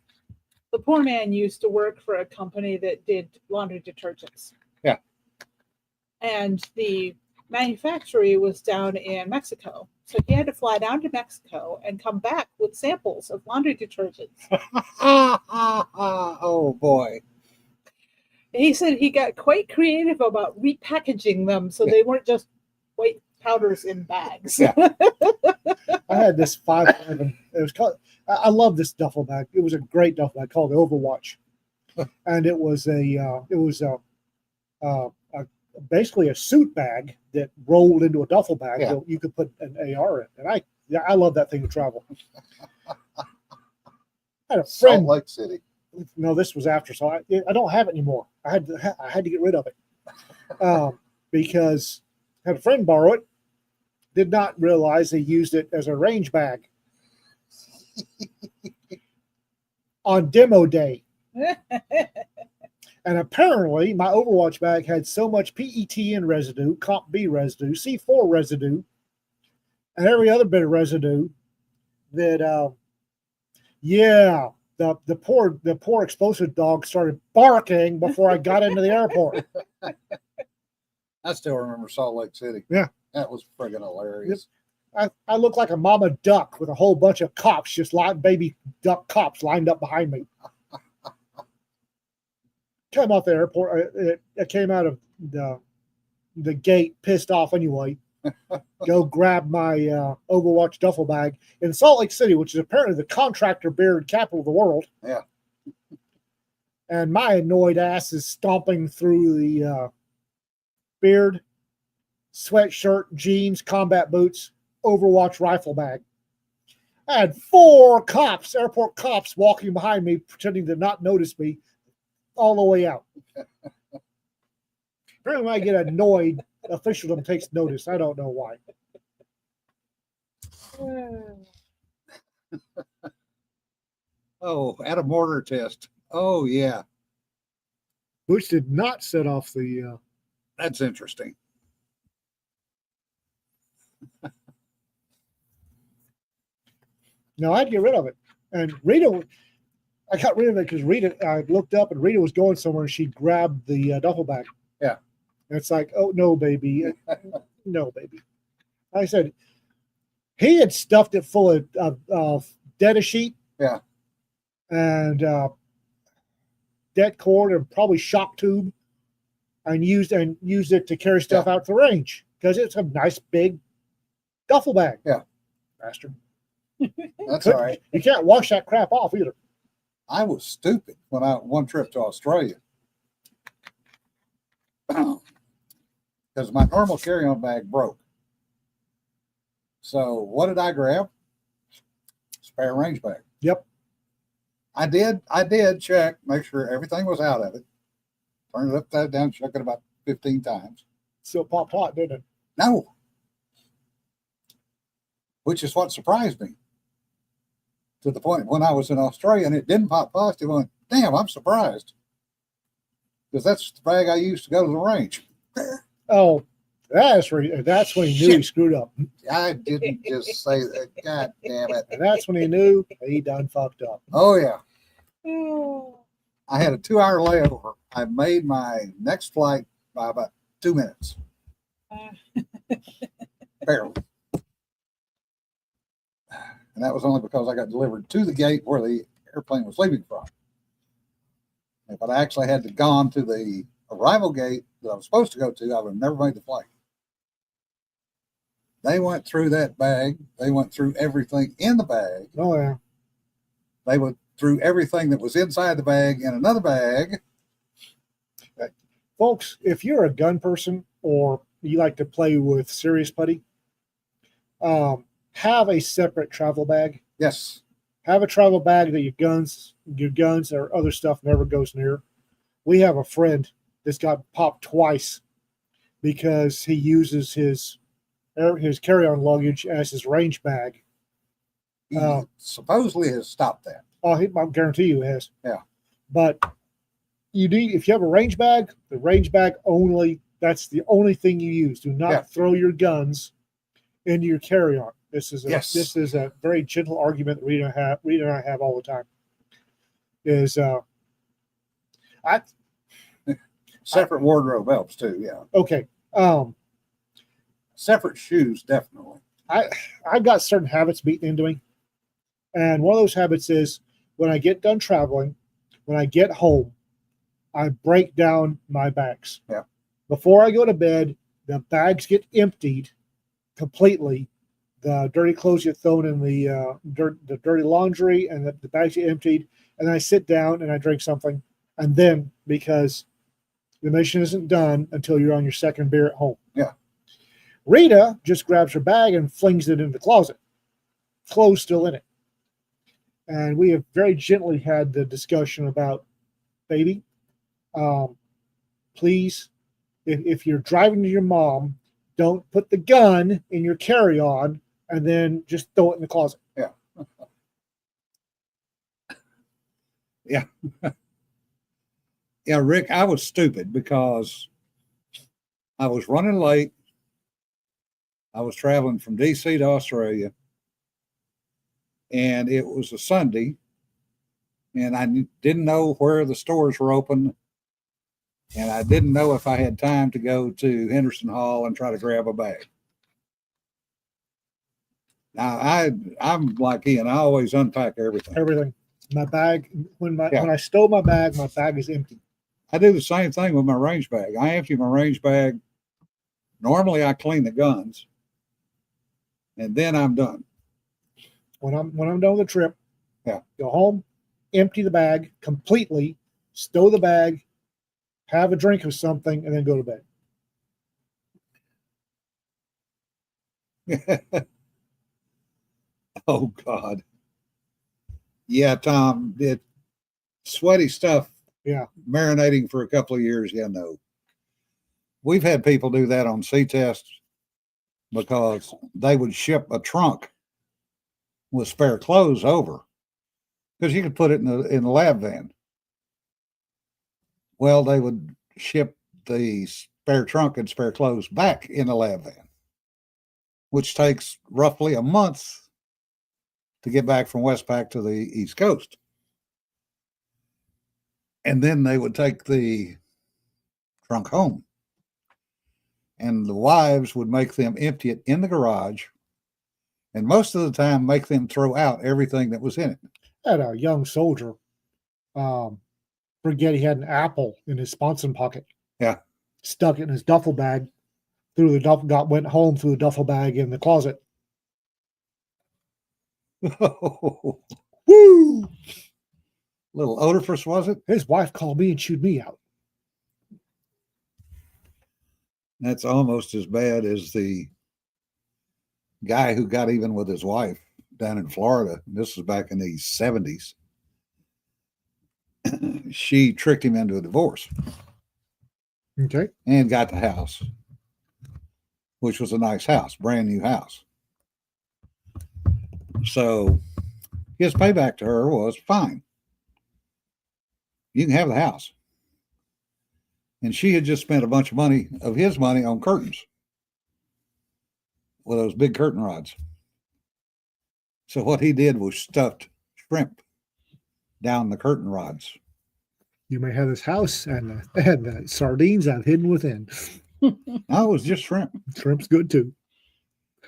the poor man used to work for a company that did laundry detergents. Yeah. And the manufactory was down in Mexico. So he had to fly down to Mexico and come back with samples of laundry detergents. Oh boy. He said he got quite creative about repackaging them so they weren't just white powders in bags. Yeah. I had this 5.11. It was called. I love this duffel bag. It was a great duffel bag called the Overwatch, and it was basically a suit bag that rolled into a duffel bag. Yeah. So you could put an AR in, and I love that thing to travel. I had a Salt friend. Lake City. No, this was after, so I don't have it anymore. I had to get rid of it because I had a friend borrow it. Did not realize they used it as a range bag on demo day. And apparently, my Overwatch bag had so much PETN residue, Comp B residue, C4 residue, and every other bit of residue that, the poor explosive dog started barking before I got into the airport. I still remember Salt Lake City. Yeah. That was friggin' hilarious. I look like a mama duck with a whole bunch of cops, baby duck cops lined up behind me. Came off the airport. I came out of the gate, pissed off anyway. Go grab my Overwatch duffel bag in Salt Lake City, which is apparently the contractor beard capital of the world. Yeah. And my annoyed ass is stomping through the beard, sweatshirt, jeans, combat boots, Overwatch rifle bag. I had 4 cops, airport cops, walking behind me, pretending to not notice me all the way out. Apparently, when I get annoyed, officialdom takes notice. I don't know why. Oh, at a mortar test. Oh, yeah. Which did not set off the. That's interesting. No, I'd get rid of it. And Rita, I got rid of it because I looked up and Rita was going somewhere and she grabbed the duffel bag. Yeah. And it's like, oh, no, baby. No, baby. I said, he had stuffed it full of data sheet. Yeah. And det cord and probably shock tube and used it to carry stuff out to range because it's a nice big duffel bag. Yeah. Bastard. That's all right. You can't wash that crap off either. I was stupid when I one trip to Australia. Because my normal carry-on bag broke. So what did I grab? Spare range bag. Yep. I did check, make sure everything was out of it. Turned it upside down, shook it about 15 times. So it popped hot, didn't it? No. Which is what surprised me. To the point when I was in Australia and it didn't pop positive, I went, damn, I'm surprised. Because that's the bag I used to go to the range. Oh, that's when he knew he screwed up. I didn't just say that. God damn it. And that's when he knew he done fucked up. Oh, yeah. I had a 2-hour layover. I made my next flight by about 2 minutes. Barely. And that was only because I got delivered to the gate where the airplane was leaving from. If I'd actually had to gone to the arrival gate that I was supposed to go to, I would have never made the flight. They went through that bag. They went through everything in the bag. Oh, yeah. They went through everything that was inside the bag in another bag. Folks, if you're a gun or you like to play with serious putty, have a separate travel bag. Yes. Have a travel bag that your guns or other stuff never goes near. We have a friend that's got popped twice because he uses his his carry-on luggage as his range bag. He Uh, supposedly has stopped that. Oh, I guarantee you it has. Yeah. But you need, if you have a range bag, the range bag only, that's the only thing you use. Do not Yeah. throw your guns into your carry-on. This is Yes. this is a very gentle argument that Rita and I have all the time. Is I Separate wardrobe helps too. Yeah. okay. Separate shoes, definitely. I've got certain habits beaten into me. And one of those habits is when I get done traveling, when I get home, I break down my bags. Yeah. Before I go to bed, the bags get emptied completely. The dirty clothes get thrown in the dirty laundry, and the bags get emptied. And I sit down and I drink something. And then, because the mission isn't done until you're on your second beer at home. Yeah. Rita just grabs her bag and flings it in the closet. Clothes still in it. And we have very gently had the discussion about, baby, please, if you're driving to your mom, don't put the gun in your carry-on and then just throw it in the closet. Yeah. Yeah. Yeah, Rick, I was stupid because I was running late. I was traveling from DC to Australia, and it was a Sunday, and I didn't know where the stores were open, and I didn't know if I had time to go to Henderson Hall and try to grab a bag. Now, I'm like Ian. I always unpack everything. Everything. My bag, when I stow my bag is empty. I do the same thing with my range bag. I empty my range bag. Normally, I clean the guns, and then I'm done. When I'm done with the trip, Yeah. Go home, empty the bag completely, stow the bag, have a drink of something, and then go to bed. Oh God. Yeah, Tom, it sweaty stuff. Yeah. Marinating for a couple of years. Yeah, no. We've had people do that on sea tests because they would ship a trunk with spare clothes over because you could put it in the lab van. Well, they would ship the spare trunk and spare clothes back in the lab van, which takes roughly a month to get back from Westpac to the East Coast. And then they would take the trunk home. And the wives would make them empty it in the garage. And most of the time, make them throw out everything that was in it. I had a young soldier forget he had an apple in his sponson pocket. Yeah. Stuck it in his duffel bag, went home, threw the duffel bag in the closet. Woo! Little odoriferous, was it? His wife called me and chewed me out. That's almost as bad as the guy who got even with his wife down in Florida. This was back in the 70s. She tricked him into a divorce. Okay. And got the house, which was a nice house, brand new house. So his payback to her was fine. You can have the house. And she had just spent a bunch of his money on curtains with those big curtain rods. So what he did was stuffed shrimp down the curtain rods. You may have this house and the sardines I've hidden within. No, it was just shrimp. Shrimp's good too.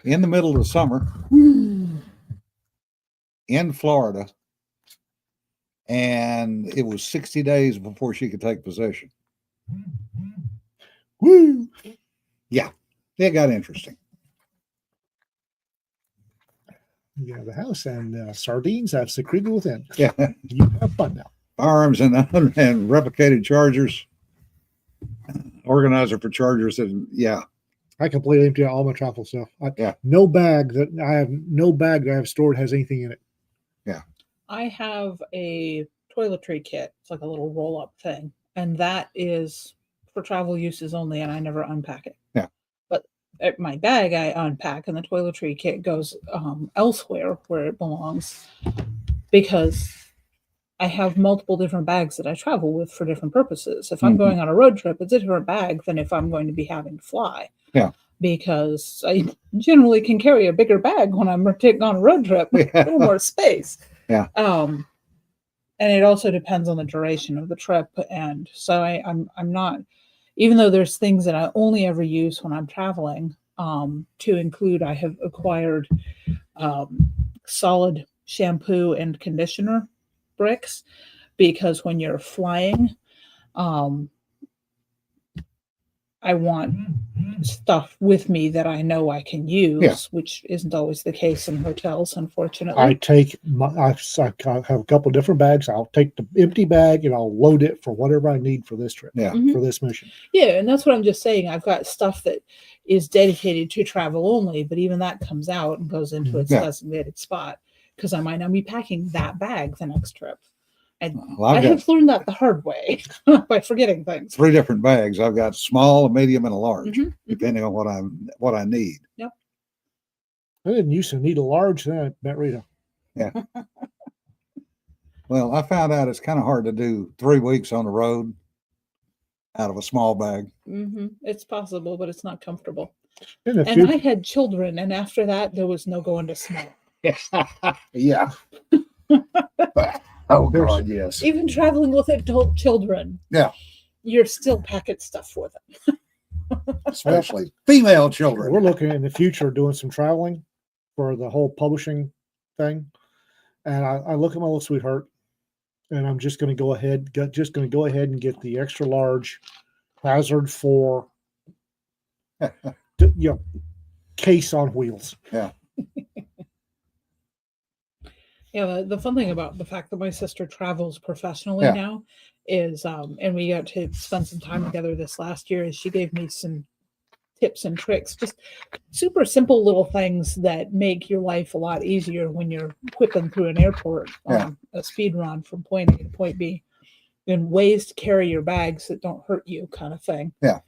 In the middle of the summer in Florida. And it was 60 days before she could take possession. Woo! Yeah, it got interesting. You have the house and sardines I've secreted within. Yeah. You have fun now. Firearms and replicated chargers. Organizer for chargers. And yeah. I completely empty out all my travel stuff. Yeah. No bag that I have stored has anything in it. Yeah. I have a toiletry kit. It's like a little roll-up thing, and that is for travel uses only, and I never unpack it. Yeah. But my bag I unpack, and the toiletry kit goes elsewhere where it belongs, because I have multiple different bags that I travel with for different purposes. If I'm Mhm. going on a road trip, it's a different bag than if I'm going to be having to fly. Yeah. Because I generally can carry a bigger bag when I'm taking on a road trip, with a little more space. Yeah. And it also depends on the duration of the trip. And so I'm not, even though there's things that I only ever use when I'm traveling, to include, I have acquired solid shampoo and conditioner bricks, because when you're flying, I want stuff with me that I know I can use, which isn't always the case in hotels, unfortunately. I have a couple different bags. I'll take the empty bag and I'll load it for whatever I need for this trip, for this mission. Yeah, and that's what I'm just saying. I've got stuff that is dedicated to travel only, but even that comes out and goes into its designated spot, because I might not be packing that bag the next trip. And Well, I have learned that the hard way by forgetting things. 3 different bags. I've got small, a medium, and a large, Mhm, mhm. depending on what I need. Yep. I didn't used to need a large, then I met Rita. Well, I found out it's kind of hard to do 3 weeks on the road out of a small bag. It's possible, but it's not comfortable. In the And future, I had children, and after that, there was no going to small. Yeah. Oh There's- God, yes. Even traveling with adult children, Yeah. you're still packing stuff for them. Especially female we're children. looking in the future doing some traveling for the whole publishing thing. And I look at my little sweetheart, and I'm just going to go ahead and get the extra large Hazard 4 case on wheels. Yeah, the fun thing about the fact that my sister travels professionally Yeah. now is, and we got to spend some time together this last year, is she gave me some tips and tricks, just super simple little things that make your life a lot easier when you're whipping through an airport on a speed run from point A to point B, and ways to carry your bags that don't hurt you, kind of thing. Yeah.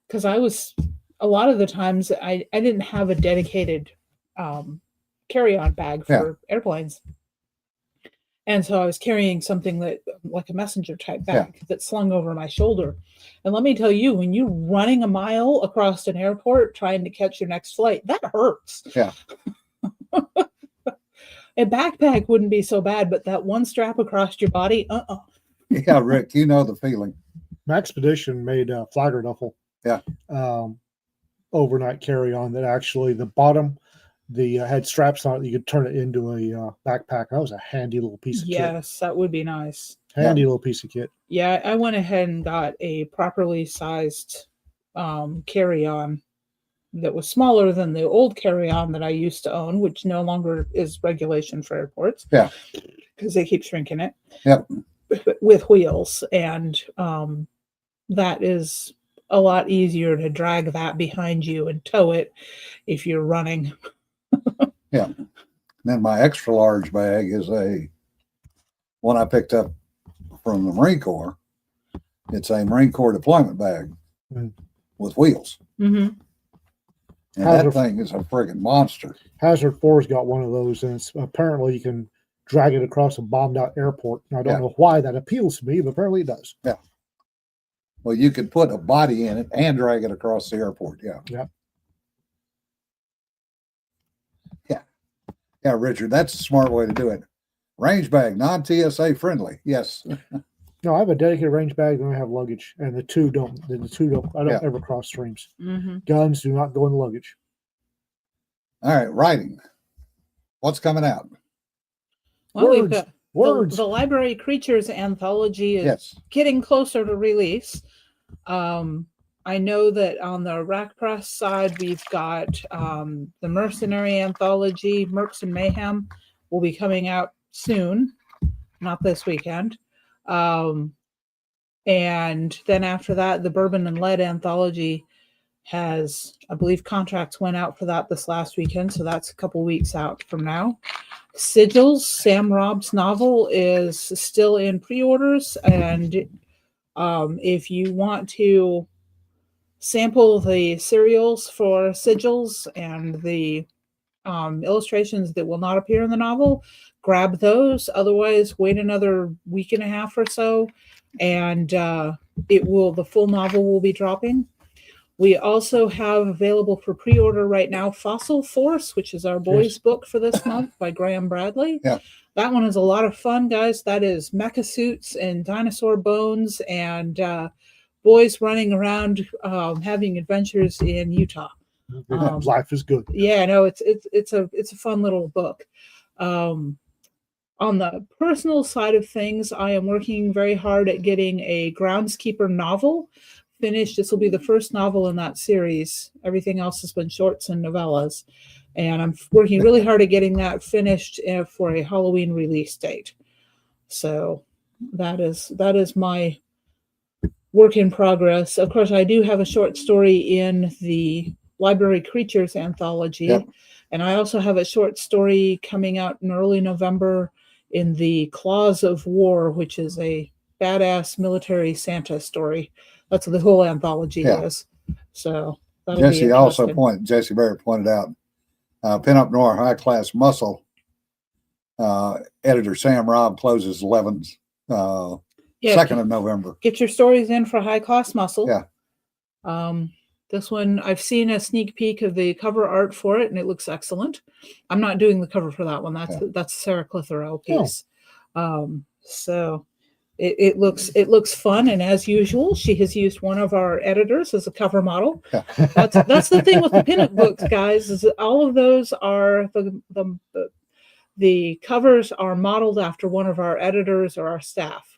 Because a lot of the times I didn't have a dedicated carry-on bag for airplanes. And so I was carrying something that, like a messenger type bag, that slung over my shoulder. And let me tell you, when you're running a mile across an airport trying to catch your next flight, that hurts. Yeah. A backpack wouldn't be so bad, but that one strap across your body, Yeah, Rick, you know the feeling. Maxpedition made a Flagger duffel. Yeah. Overnight carry-on that actually the bottom, had straps on it. You could turn it into a backpack. That was a handy little piece of kit. yes, that would be nice. Handy little piece of kit. Yeah, I went ahead and got a properly sized carry-on that was smaller than the old carry-on that I used to own, which no longer is regulation for airports. Yeah. Because they keep shrinking it. Yep. With wheels. And that is a lot easier to drag that behind you and tow it if you're running. Yeah. And then my extra large bag is one I picked up from the Marine Corps. It's a Marine Corps deployment bag with wheels. Mm-hmm. And that thing is a friggin' monster. Hazard 4's got one of those, and apparently you can drag it across a bombed out airport. And I don't know why that appeals to me, but apparently it does. Yeah. Well, you could put a body in it and drag it across the airport. Yeah. Yeah. Yeah. Yeah, Richard, that's a smart way to do it. Range bag, non-TSA friendly. Yes. No, I have a dedicated range bag, and I have luggage, and the two don't. I don't ever cross streams. Mm-hmm. Guns do not go in the luggage. All right, writing. What's coming out? Well, we've Words. got Words. The Library Creatures anthology is getting closer to release. I know that on the Rack Press side, we've got the Mercenary anthology, Mercs and Mayhem, will be coming out soon, not this weekend. And then after that, the Bourbon and Lead anthology has, I believe, contracts went out for that this last weekend, so that's a couple weeks out from now. Sigils, Sam Robb's novel, is still in pre-orders, and if you want to sample the serials for sigils and the illustrations that will not appear in the novel, grab those. Otherwise, wait another week and a half or so, and the full novel will be dropping. We also have available for pre-order right now Fossil Force, which is our boys' book for this month by Graham Bradley. Yeah. That one is a lot of fun, guys. That is mecha suits and dinosaur bones and boys running around having adventures in Utah. Life is good. Yeah, no, it's a fun little book. On the personal side of things, I am working very hard at getting a groundskeeper novel finished. This will be the first novel in that series. Everything else has been shorts and novellas, and I'm working really hard at getting that finished for a Halloween release date. So that is my work in progress. Of course, I do have a short story in the Library Creatures anthology. Yep. And I also have a short story coming out in early November in the Claws of War, which is a badass military Santa story. That's what the whole anthology is. So that'll be interesting. Jesse Barrett pointed out, Pinup Noir High Class Muscle, editor Sam Robb closes 11th, 2nd of November. Get your stories in for High Class Muscle. Yeah. This one, I've seen a sneak peek of the cover art for it, and it looks excellent. I'm not doing the cover for that one. That's Sarah Clitheroe piece. So it looks fun, and as usual, she has used one of our editors as a cover model. Yeah. That's the thing with the pinup books, guys, is that all of those are the covers are modeled after one of our editors or our staff.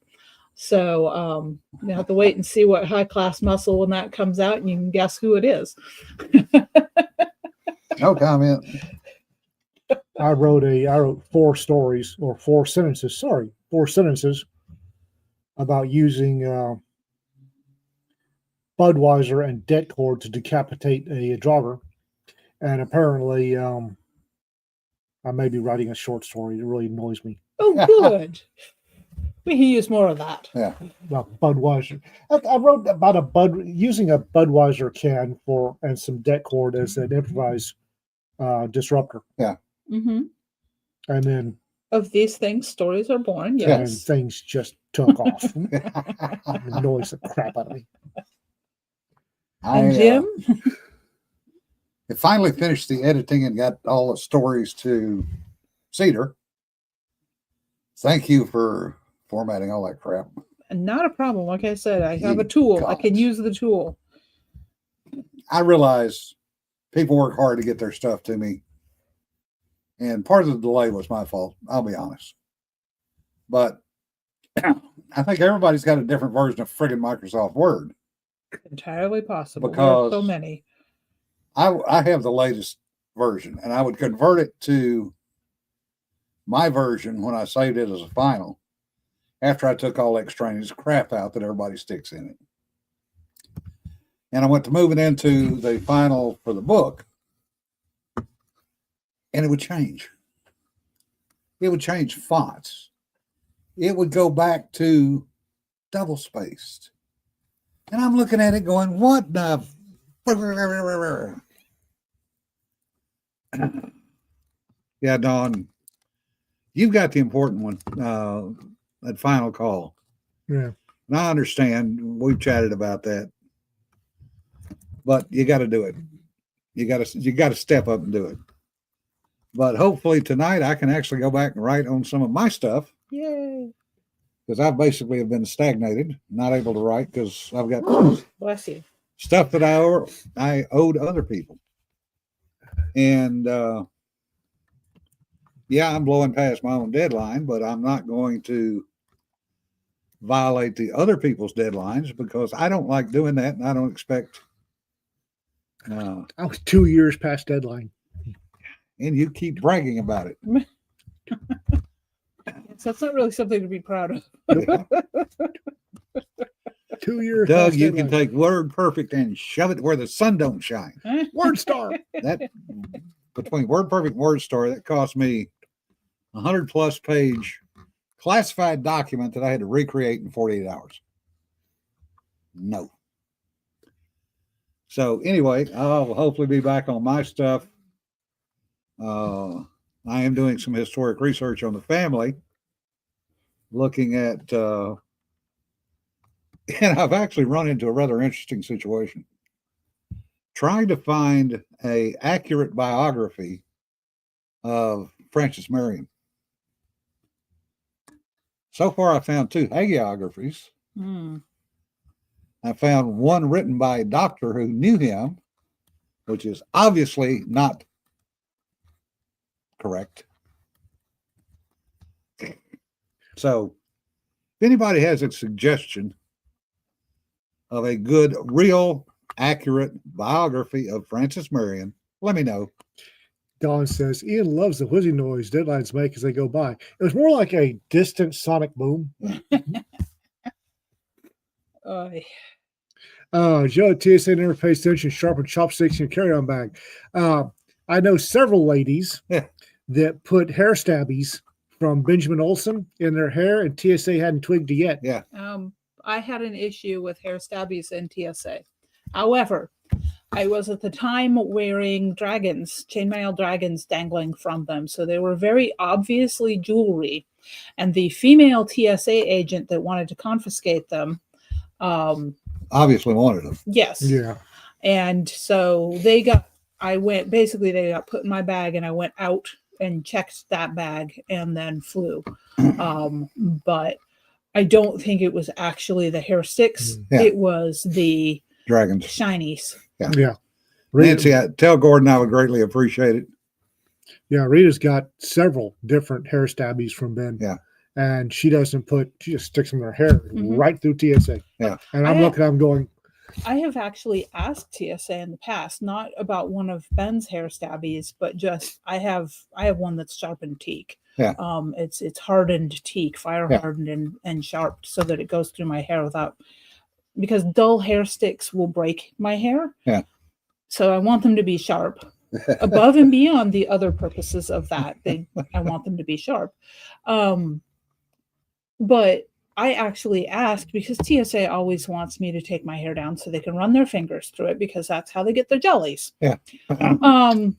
So you have to wait and see what High Class Muscle when that comes out, and you can guess who it is. No comment. I wrote 4 stories or 4 sentences. Sorry, 4 sentences about using Budweiser and det cord to decapitate a jogger, and apparently I may be writing a short story. It really annoys me. Oh, good. We can use more of that. Yeah. Well, Budweiser. I wrote about using a Budweiser can and some det cord as an improvised disruptor. Yeah. Mm-hmm. And then of these things, stories are born. Yes. And things just took off. It annoys the crap out of me. And Jim? I finally finished the editing and got all the stories to Cedar. Thank you for formatting all that crap. Not a problem. Like I said, I have a tool. God. I can use the tool. I realize people work hard to get their stuff to me. And part of the delay was my fault. I'll be honest. But I think everybody's got a different version of friggin' Microsoft Word. Entirely possible. Because there are so many. I have the latest version, and I would convert it to my version when I saved it as a final after I took all extraneous crap out that everybody sticks in it. And I went to move it into the final for the book, and it would change. It would change fonts. It would go back to double spaced. And I'm looking at it going, what the? Yeah, Dawn, you've got the important one, that final call. Yeah. And I understand. We've chatted about that. But you got to do it. You got to step up and do it. But hopefully tonight I can actually go back and write on some of my stuff. Yay. Because I basically have been stagnated, not able to write because I've got Bless you. stuff that I owed other people. And yeah, I'm blowing past my own deadline, but I'm not going to violate the other people's deadlines because I don't like doing that, and I don't expect. I was 2 years past deadline. And you keep bragging about it. So that's not really something to be proud of. 2 years. Doug, past you deadline. can take Word Perfect and shove it where the sun don't shine. Word Star. That between Word Perfect and Word Star, that cost me 100+ page classified document that I had to recreate in 48 hours. No. So anyway, I'll hopefully be back on my stuff. I am doing some historic research on the family, looking at, and I've actually run into a rather interesting situation. Trying to find a accurate biography of Frances Marion. So far, I found 2 hagiographies. Hmm. I found one written by a doctor who knew him, which is obviously not correct. So, if anybody has a suggestion of a good, real, accurate biography of Frances Marion, let me know. Don says Ian loves the whizzing noise deadlines make as they go by. It was more like a distant sonic boom. Joe at TSA never pays attention, sharpen chopsticks in a carry-on bag. I know several ladies that put hair stabbies from Benjamin Olsen in their hair, and TSA hadn't twigged it yet. Yeah. I had an issue with hair stabbies in TSA. However, I was at the time wearing chainmail dragons dangling from them. So they were very obviously jewelry. And the female TSA agent that wanted to confiscate them, Obviously wanted them. yes. Yeah. And so they got put in my bag, and I went out and checked that bag and then flew. But I don't think it was actually the hair sticks. Yeah. It was the Dragons. shinies. Yeah. Nancy, tell Gordon I would greatly appreciate it. Yeah, Rita's got several different hair stabbies from Ben. Yeah. And she just sticks them in her hair right through TSA. Yeah. And I'm going. I have actually asked TSA in the past, not about one of Ben's hair stabbies, but just I have one that's sharpened teak. Yeah. It's hardened teak, fire hardened and sharp, so that it goes through my hair because dull hair sticks will break my hair. Yeah. So I want them to be sharp. Above and beyond the other purposes of that, I want them to be sharp. But I actually asked because TSA always wants me to take my hair down so they can run their fingers through it, because that's how they get their jellies. Yeah. That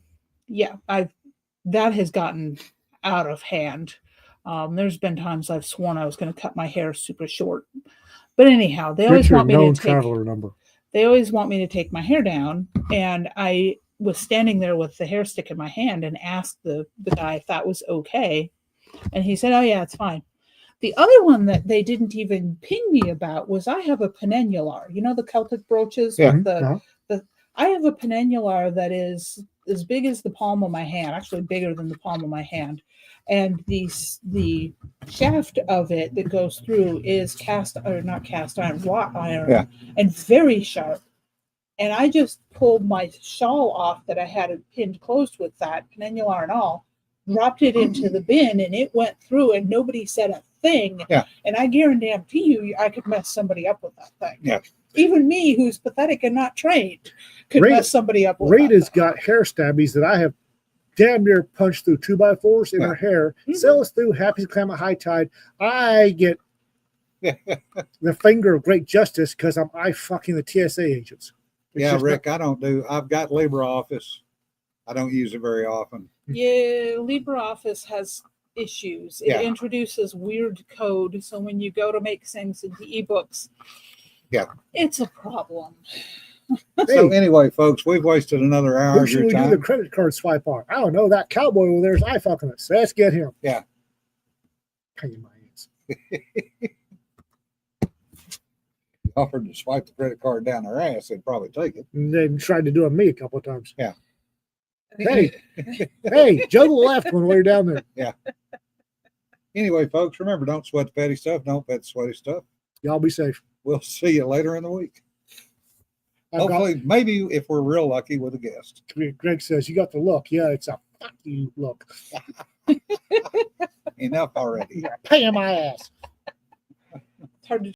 has gotten out of hand. There's been times I've sworn I was going to cut my hair super short. But anyhow, they always want me to take traveler number. They always want me to take my hair down, and I was standing there with the hair stick in my hand and asked the guy if that was okay, and he said, "Oh yeah, it's fine." The other one that they didn't even ping me about was I have a penannular. You know the Celtic brooches? Yeah. With I have a penannular that is as big as the palm of my hand, actually bigger than the palm of my hand. And the shaft of it that goes through is wrought iron, and very sharp. And I just pulled my shawl off that I had it pinned closed with that, penannular and all, dropped it into the bin, and it went through, and nobody said a thing. Yeah. And I guarantee you, I could mess somebody up with that thing. Yeah. Even me, who's pathetic and not trained, could mess somebody up with Rita's got hair stabbies that I have damn near punched through 2x4s in her hair. Sails through, happy to climb at high tide. I get the finger of great justice because I'm fucking the TSA agents. It's Rick, I've got LibreOffice. I don't use it very often. Yeah, LibreOffice has issues. It introduces weird code, so when you go to make things into ebooks, it's a problem. So anyway, folks, we've wasted another hour Who of should your we do time. the credit card swipe on? I don't know. That cowboy over there is fucking us. Let's get him. Yeah. Pain in my ass. Offered to swipe the credit card down their ass, they'd probably take it. And they tried to do it on me a couple of times. Yeah. Hey, juggle the left one while you're down there. Yeah. Anyway, folks, remember, don't sweat the petty stuff. Don't pet the sweaty stuff. Y'all be safe. We'll see you later in the week. Hopefully, maybe if we're real lucky with a guest. Greg says, you got the look. Yeah, it's a fuck you look. Enough already. You're a pain in my ass. It's hard to